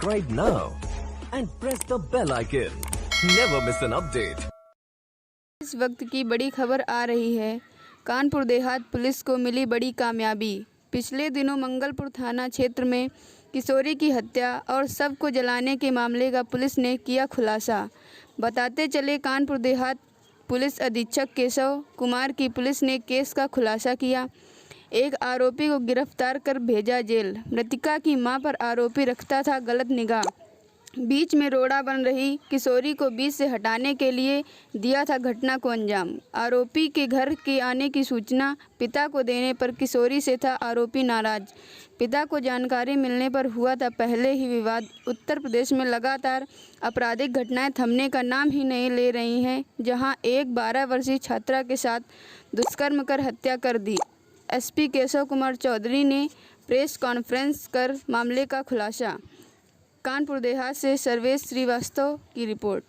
Subscribe now and press the bell icon. Never miss an update. इस वक्त की बड़ी खबर आ रही है। कानपुर देहात पुलिस को मिली बड़ी कामयाबी। पिछले दिनों मंगलपुर थाना क्षेत्र में किशोरी की हत्या और शव को जलाने के मामले का पुलिस ने किया खुलासा। बताते चले कानपुर देहात पुलिस अधीक्षक केशव कुमार की पुलिस ने केस का खुलासा किया। एक आरोपी को गिरफ्तार कर भेजा जेल। मृतका की मां पर आरोपी रखता था गलत निगाह। बीच में रोड़ा बन रही किशोरी को बीच से हटाने के लिए दिया था घटना को अंजाम। आरोपी के घर के आने की सूचना पिता को देने पर किशोरी से था आरोपी नाराज। पिता को जानकारी मिलने पर हुआ था पहले ही विवाद। उत्तर प्रदेश में लगातार आपराधिक घटनाएं थमने का नाम ही नहीं ले रही हैं, जहां एक 12 वर्षीय छात्रा के साथ दुष्कर्म कर हत्या कर दी। एसपी केशव कुमार चौधरी ने प्रेस कॉन्फ्रेंस कर मामले का खुलासा। कानपुर देहात से सर्वेश श्रीवास्तव की रिपोर्ट।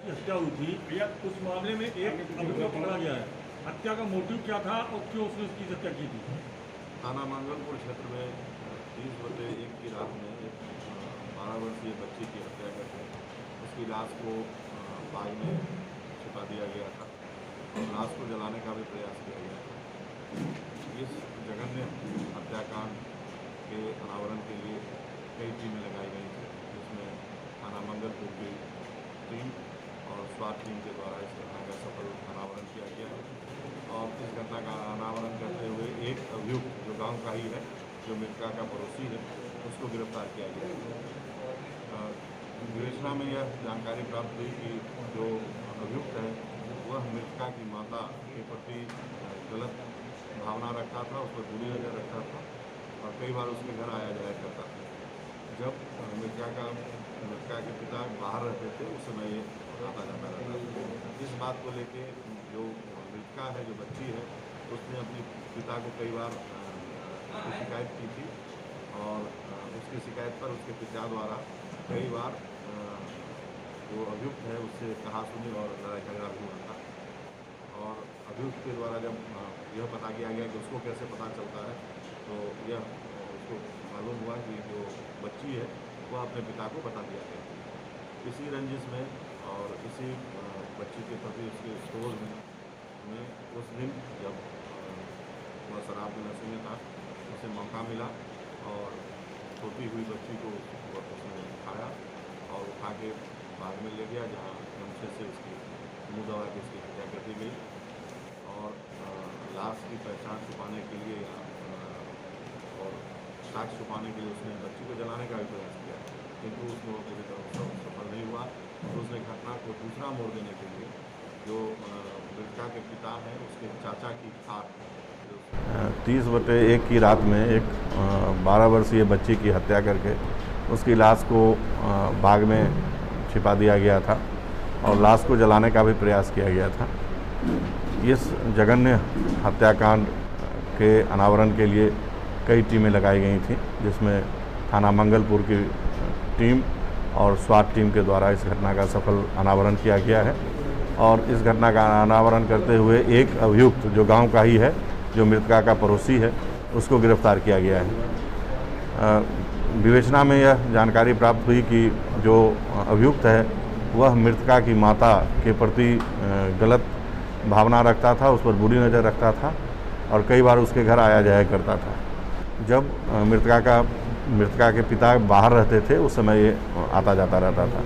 हत्या हुई थी भैया, उस मामले में एक अभियुक्त पकड़ा गया है। हत्या का मोटिव क्या था और क्यों उसने उसकी हत्या की थी? थाना मंगलपुर क्षेत्र में 30/1 की रात में एक 12 वर्षीय बच्ची की हत्या करके उसकी लाश को बाग में छिपा दिया गया था और लाश को जलाने का भी प्रयास किया गया था। इस जघन्य हत्याकांड के अनावरण के लिए कई टीमें लगाई गई थी, जिसमें थाना मंगलपुर की टीम और स्वास्थ्य टीम के द्वारा इस घटना का सफल अनावरण किया गया है। और इस घटना का अनावरण करते हुए एक अभियुक्त जो गांव का ही है, जो मृतका का पड़ोसी है, उसको गिरफ्तार किया गया। विवेचना में यह जानकारी प्राप्त हुई कि जो अभियुक्त है वह मृतका की माता के प्रति गलत भावना रखता था, उस पर बुरी नज़र रखता था और कई बार उसके घर आया जाया करता था। जब मृतका के पिता बाहर रहते थे उस समय ये आता जाता रहता था। इस बात को लेके जो मृतका है, जो बच्ची है, उसने अपने पिता को कई बार शिकायत की थी और उसकी शिकायत पर उसके पिता द्वारा कई बार जो अभियुक्त है उससे कहा सुनी और लड़ाई झगड़ा भी हुआ था। और अभियुक्त के द्वारा जब यह पता किया गया कि उसको कैसे पता चलता है, तो यह उसको मालूम हुआ कि जो बच्ची है वह अपने पिता को बता दिया गया। इसी रंजिश में और इसी बच्ची के प्रति उसके क्रोध में उस दिन जब वह शराब के नशे में था, उसे मौका मिला और छोटी हुई बच्ची को उसने उठाया और उठा के बाग में ले गया, जहाँ गमछे से उसकी मुँह दबा के उसकी हत्या कर दी गई। और लाश की पहचान छुपाने के लिए और साक्ष्य छुपाने के लिए उसने बच्ची को जलाने का भी प्रयास किया, किंतु उसमें वो पूरी तरह सफल नहीं हुआ। और उसने घटना को दूसरा मोड़ देने के लिए जो मृतका के पिता हैं उसके चाचा की खाट 30/1 की रात में एक 12 वर्षीय बच्ची की हत्या करके उसकी लाश को बाग में छिपा दिया गया था और लाश को जलाने का भी प्रयास किया गया था। इस जघन्य हत्याकांड के अनावरण के लिए कई टीमें लगाई गई थी, जिसमें थाना मंगलपुर की टीम और स्वास्थ्य टीम के द्वारा इस घटना का सफल अनावरण किया गया है। और इस घटना का अनावरण करते हुए एक अभियुक्त जो गांव का ही है, जो मृतका का पड़ोसी है, उसको गिरफ्तार किया गया है। विवेचना में यह जानकारी प्राप्त हुई कि जो अभियुक्त है वह मृतका की माता के प्रति गलत भावना रखता था, उस पर बुरी नज़र रखता था और कई बार उसके घर आया जाया करता था। जब मृतका के पिता बाहर रहते थे उस समय ये आता जाता रहता था।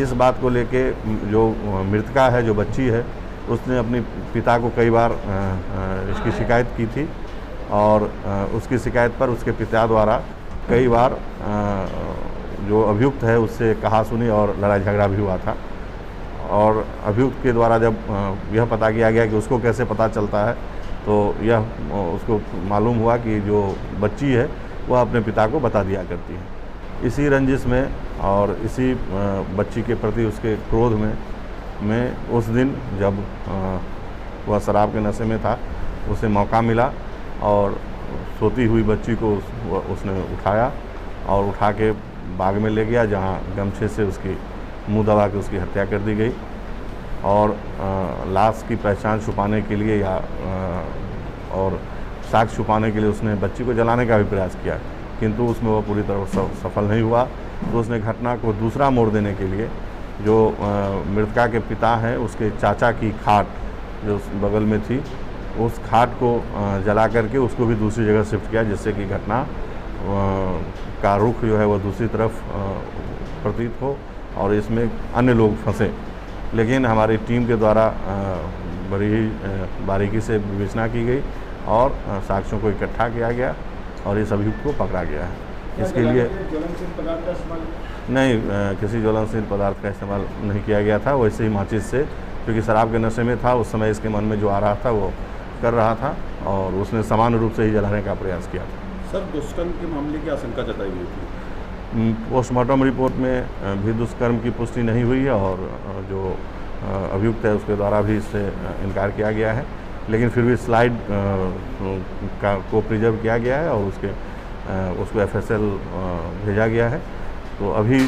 इस बात को लेके जो मृतका है, जो बच्ची है, उसने अपने पिता को कई बार इसकी शिकायत की थी और उसकी शिकायत पर उसके पिता द्वारा कई बार जो अभियुक्त है उससे कहा सुनी और लड़ाई झगड़ा भी हुआ था। और अभियुक्त के द्वारा जब यह पता किया गया कि उसको कैसे पता चलता है, तो यह उसको मालूम हुआ कि जो बच्ची है वह अपने पिता को बता दिया करती है। इसी रंजिश में और इसी बच्ची के प्रति उसके क्रोध में उस दिन जब वह शराब के नशे में था, उसे मौका मिला और सोती हुई बच्ची को उसने उठाया और उठा के बाग में ले गया, जहाँ गमछे से उसकी मुंह दबा के उसकी हत्या कर दी गई। और लाश की पहचान छुपाने के लिए और साक्ष्य छुपाने के लिए उसने बच्ची को जलाने का भी प्रयास किया, किंतु उसमें वो पूरी तरह सफल नहीं हुआ। तो उसने घटना को दूसरा मोड़ देने के लिए जो मृतका के पिता हैं उसके चाचा की खाट जो बगल में थी, उस खाट को जला करके उसको भी दूसरी जगह शिफ्ट किया, जिससे कि घटना का रुख जो है वो दूसरी तरफ प्रतीत हो और इसमें अन्य लोग फंसे। लेकिन हमारी टीम के द्वारा बड़ी ही बारीकी से विवेचना की गई और साक्ष्यों को इकट्ठा किया गया और इस अभियुक्त को पकड़ा गया है। इसके लिए ज्वलनशील पदार्थ का इस्तेमाल नहीं, किसी ज्वलनशील पदार्थ का इस्तेमाल नहीं किया गया था। वैसे ही माचिस से, क्योंकि शराब के नशे में था उस समय, इसके मन में जो आ रहा था वो कर रहा था और उसने सामान्य रूप से ही जलाने का प्रयास किया था। सर, दुष्कर्म के मामले की आशंका जताई गई थी। पोस्टमार्टम रिपोर्ट में भी दुष्कर्म की पुष्टि नहीं हुई है और जो अभियुक्त है उसके द्वारा भी इससे इनकार किया गया है, लेकिन फिर भी स्लाइड को प्रिजर्व किया गया है और उसको FSL भेजा गया है। तो अभी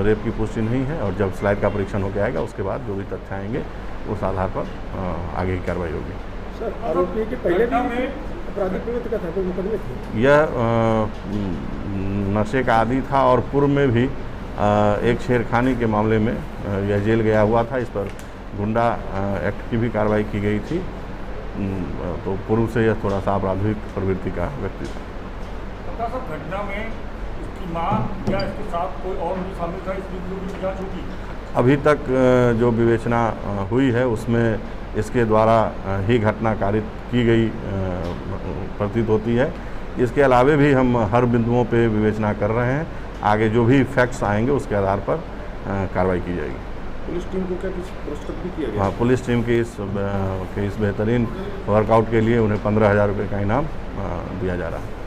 रेप की पुष्टि नहीं है और जब स्लाइड का परीक्षण होकर आएगा उसके बाद जो भी तथ्य आएंगे उस आधार पर आगे की कार्रवाई होगी। सर, आरोपी के पहले भी आपराधिक प्रवृत्ति का था, कोई मुकदमे थे? यह नशे का आदी था और पूर्व में भी एक छेड़खानी के मामले में यह जेल गया हुआ था। इस पर गुंडा एक्ट की भी कार्रवाई की गई थी। तो पूर्व से यह थोड़ा सा आपराधिक प्रवृत्ति का व्यक्ति था। सब घटना में इसकी मां या इसके साथ कोई और भी शामिल था, इस वीडियो की जांच होगी? अभी तक जो विवेचना हुई है उसमें इसके द्वारा ही घटना कारित की गई प्रतीत होती है। इसके अलावे भी हम हर बिंदुओं पे विवेचना कर रहे हैं। आगे जो भी फैक्ट्स आएंगे उसके आधार पर कार्रवाई की जाएगी। पुलिस टीम को क्या कुछ पुरस्कृत भी किया गया? हाँ, पुलिस टीम के इस बेहतरीन वर्कआउट के लिए उन्हें 15,000 रुपये का इनाम दिया जा रहा है।